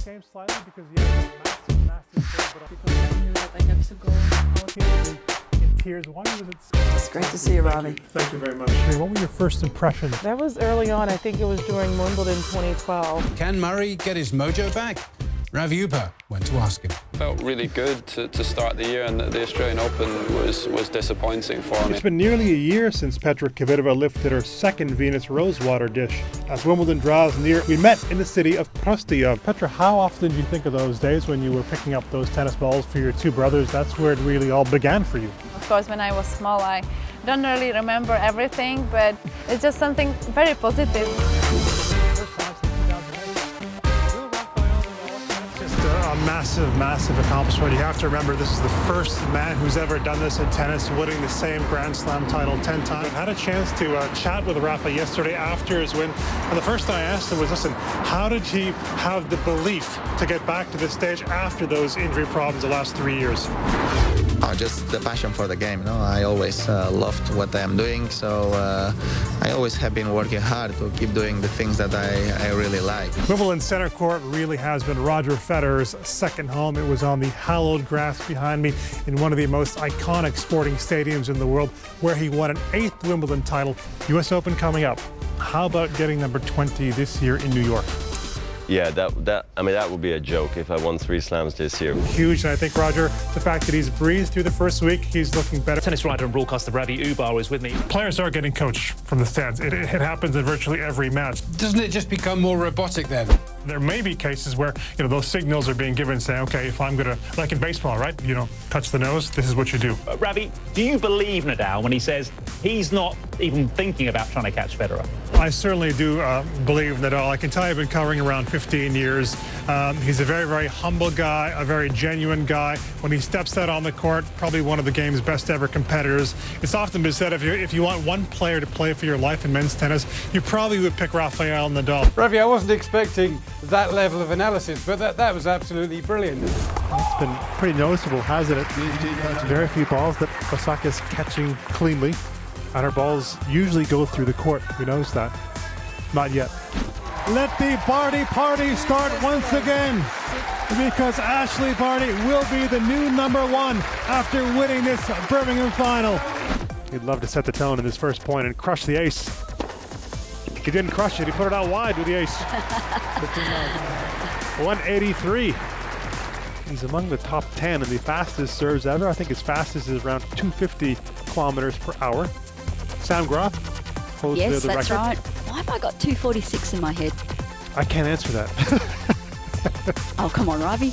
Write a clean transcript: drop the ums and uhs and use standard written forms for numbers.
game slightly because he has a massive serve, but Because I knew that I have to go out. in tiers 1 he was at It's great to see you, Ravi. Thank you very much. What were your first impressions? That was early on. I think it was during Wimbledon 2012. Can Murray get his mojo back? Ravi Ubha went to ask him. Felt really good to start the year, and the Australian Open was disappointing for me. It's been nearly a year since Petra Kvitova lifted her second Venus Rosewater dish. As Wimbledon draws near, we met in the city of Prostiyov. Petra, how often do you think of those days when you were picking up those tennis balls for your two brothers? That's where it really all began for you. Of course, when I was small, I don't really remember everything, but it's just something very positive. Massive accomplishment. You have to remember this is the first man who's ever done this in tennis, winning the same Grand Slam title 10 times. I had a chance to chat with Rafa yesterday after his win, and the first thing I asked him was, listen, how did he have the belief to get back to this stage after those injury problems the last 3 years? Just the passion for the game. I always loved what I am doing, so I always have been working hard to keep doing the things that I really like. Wimbledon Center Court really has been Roger Federer's second home. It was on the hallowed grass behind me in one of the most iconic sporting stadiums in the world, where he won an 8th Wimbledon title. US Open coming up. How about getting number 20 this year in New York? Yeah, that would be a joke if I won 3 slams this year. Huge, and I think, Roger, the fact that he's breezed through the first week, he's looking better. Tennis writer and broadcaster Ravi Ubha is with me. Players are getting coached from the stands. It happens in virtually every match. Doesn't it just become more robotic then? There may be cases where, those signals are being given, saying, okay, if I'm gonna, like in baseball, right? Touch the nose, this is what you do. Ravi, do you believe Nadal when he says he's not even thinking about trying to catch Federer? I certainly do believe Nadal. I can tell you've been covering around 15 years. He's a very, very humble guy, a very genuine guy. When he steps out on the court, probably one of the game's best ever competitors. It's often been said, if you want one player to play for your life in men's tennis, you probably would pick Rafael Nadal. Ravi, I wasn't expecting that level of analysis, but that was absolutely brilliant. It's been pretty noticeable, hasn't it? Very few balls that Osaka's catching cleanly, and her balls usually go through the court. We noticed that. Not yet. Let the Barty party start once again, because Ashley Barty will be the new #1 after winning this Birmingham final. He'd love to set the tone in this first point and crush the ace. He didn't crush it, he put it out wide with the ace. 183. He's among the top 10 in the fastest serves ever. I think his fastest is around 250 kilometers per hour. Sam Groff holds the record. Yes, that's right. Why have I got 246 in my head? I can't answer that. Oh, come on, Ravi.